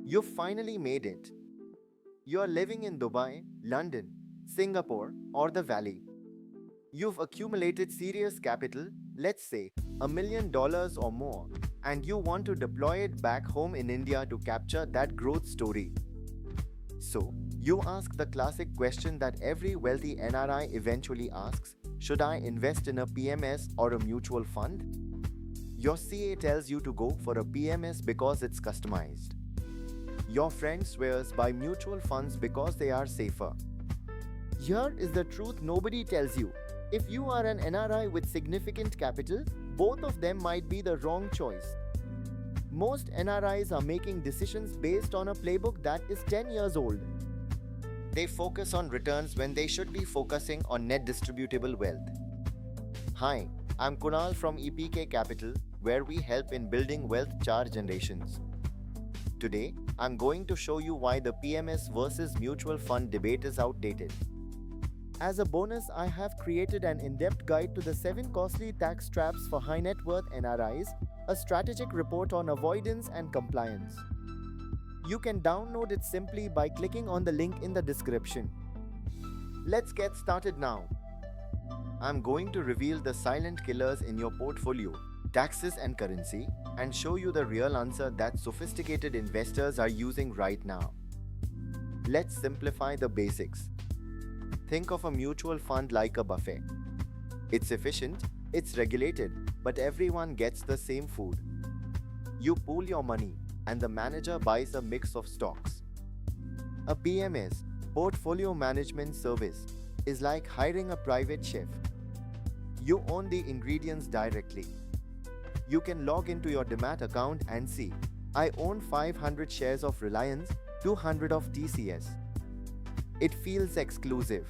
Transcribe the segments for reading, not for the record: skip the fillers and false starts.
You finally made it. You're living in Dubai, London, Singapore, or the Valley. You've accumulated serious capital, let's say $1 million or more, and you want to deploy it back home in India to capture that growth story. So, you ask the classic question that every wealthy NRI eventually asks: should I invest in a PMS or a mutual fund? Your CA tells you to go for a PMS because it's customized. Your friend swears by mutual funds because they are safer. Here is the truth nobody tells you. If you are an NRI with significant capital, both of them might be the wrong choice. Most NRIs are making decisions based on a playbook that is 10 years old. They focus on returns when they should be focusing on net distributable wealth. Hi, I'm Kunal from EPK Capital, where we help in building wealth charge generations. Today, I'm going to show you why the PMS versus mutual fund debate is outdated. As a bonus, I have created an in-depth guide to the 7 costly tax traps for high net worth NRIs, a strategic report on avoidance and compliance. You can download it simply by clicking on the link in the description. Let's get started now. I'm going to reveal the silent killers in your portfolio, taxes and currency, and show you the real answer that sophisticated investors are using right now. Let's simplify the basics. Think of a mutual fund like a buffet. It's efficient, it's regulated, but everyone gets the same food. You pool your money, and the manager buys a mix of stocks. A PMS, portfolio management service, is like hiring a private chef. You own the ingredients directly. You can log into your Demat account and see, I own 500 shares of Reliance, 200 of TCS. It feels exclusive.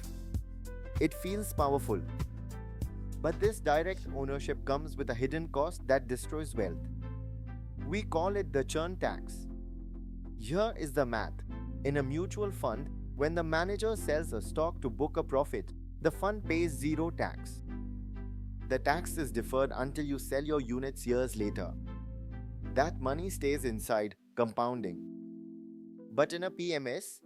It feels powerful. But this direct ownership comes with a hidden cost that destroys wealth. We call it the churn tax. Here is the math. In a mutual fund, when the manager sells a stock to book a profit, the fund pays zero tax. The tax is deferred until you sell your units years later. That money stays inside, compounding. But in a PMS,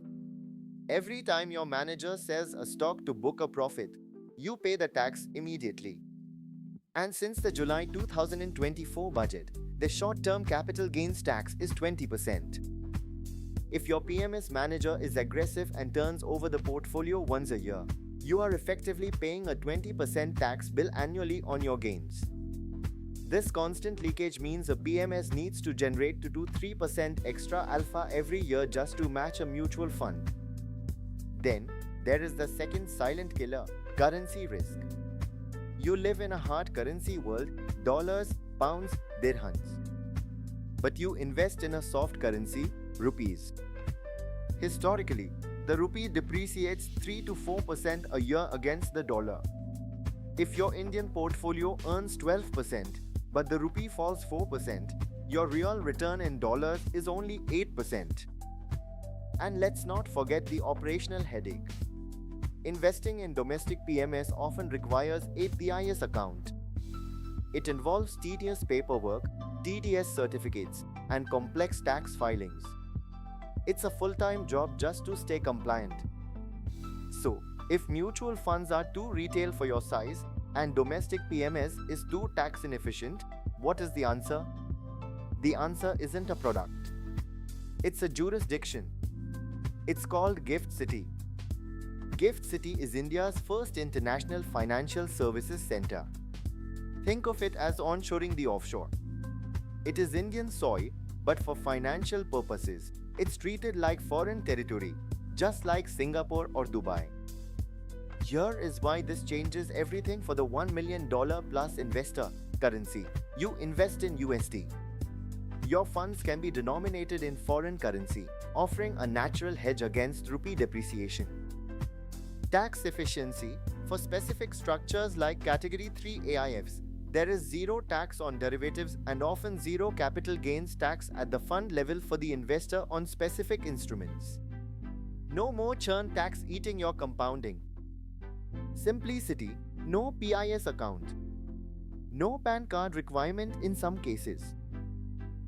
every time your manager sells a stock to book a profit, you pay the tax immediately. And since the July 2024 budget, the short-term capital gains tax is 20%. If your PMS manager is aggressive and turns over the portfolio once a year, you are effectively paying a 20% tax bill annually on your gains. This constant leakage means a PMS needs to generate 2 to 3% extra alpha every year just to match a mutual fund. Then, there is the second silent killer, currency risk. You live in a hard currency world, dollars, pounds, dirhams. But you invest in a soft currency, rupees. Historically, the rupee depreciates 3 to 4% a year against the dollar. If your Indian portfolio earns 12%, but the rupee falls 4%, your real return in dollars is only 8%. And let's not forget the operational headache. Investing in domestic PMS often requires a PIS account. It involves tedious paperwork, TDS certificates, and complex tax filings. It's a full-time job just to stay compliant. So, if mutual funds are too retail for your size and domestic PMS is too tax inefficient, what is the answer? The answer isn't a product. It's a jurisdiction. It's called Gift City. Gift City is India's first international financial services center. Think of it as onshoring the offshore. It is Indian soil, but for financial purposes, it's treated like foreign territory, just like Singapore or Dubai. Here is why this changes everything for the $1 million plus investor currency. You invest in USD. Your funds can be denominated in foreign currency, offering a natural hedge against rupee depreciation. Tax efficiency. For specific structures like Category 3 AIFs, there is zero tax on derivatives and often zero capital gains tax at the fund level for the investor on specific instruments. No more churn tax eating your compounding. Simplicity. No PIS account. No PAN card requirement in some cases.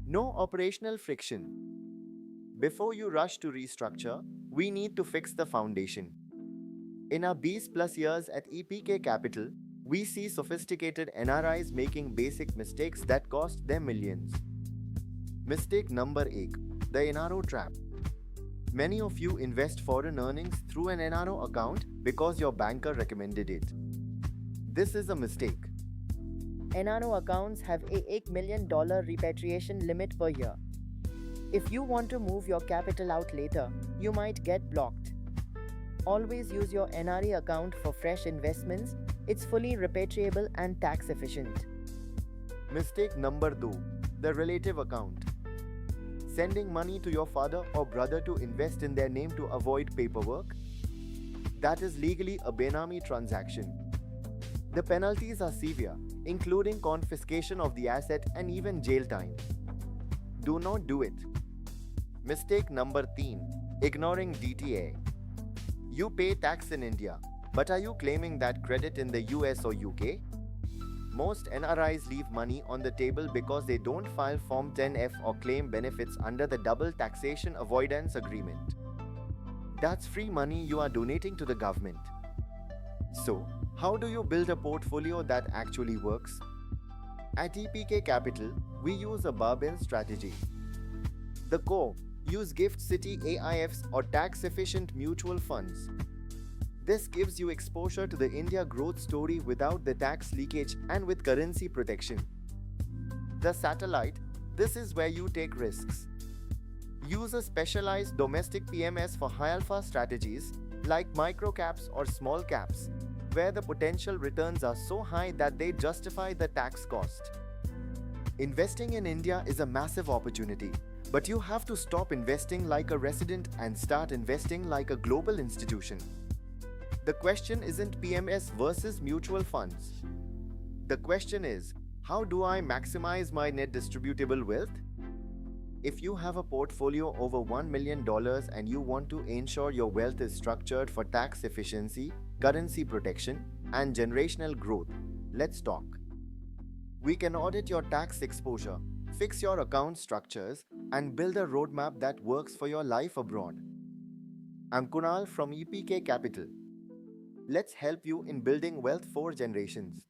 No operational friction. Before you rush to restructure, we need to fix the foundation. In our B's plus years at EPK Capital, we see sophisticated NRIs making basic mistakes that cost them millions. Mistake number 8, the NRO trap. Many of you invest foreign earnings through an NRO account because your banker recommended it. This is a mistake. NRO accounts have a $8 million repatriation limit per year. If you want to move your capital out later, you might get blocked. Always use your NRI account for fresh investments. It's fully repatriable and tax efficient. Mistake number 2, the relative account. Sending money to your father or brother to invest in their name to avoid paperwork? That is legally a benami transaction. The penalties are severe, including confiscation of the asset and even jail time. Do not do it. Mistake number 3, ignoring DTA. You pay tax in India, but are you claiming that credit in the US or UK? Most NRIs leave money on the table because they don't file Form 10F or claim benefits under the Double Taxation Avoidance Agreement. That's free money you are donating to the government. So, how do you build a portfolio that actually works? At EPK Capital, we use a barbell strategy. The core, use Gift City AIFs or tax-efficient mutual funds. This gives you exposure to the India growth story without the tax leakage and with currency protection. The satellite, this is where you take risks. Use a specialized domestic PMS for high alpha strategies like micro caps or small caps, where the potential returns are so high that they justify the tax cost. Investing in India is a massive opportunity, but you have to stop investing like a resident and start investing like a global institution. The question isn't PMS versus mutual funds. The question is, how do I maximize my net distributable wealth? If you have a portfolio over $1 million and you want to ensure your wealth is structured for tax efficiency, currency protection, and generational growth, let's talk. We can audit your tax exposure, fix your account structures, and build a roadmap that works for your life abroad. I'm Kunal from EPK Capital. Let's help you in building wealth for generations.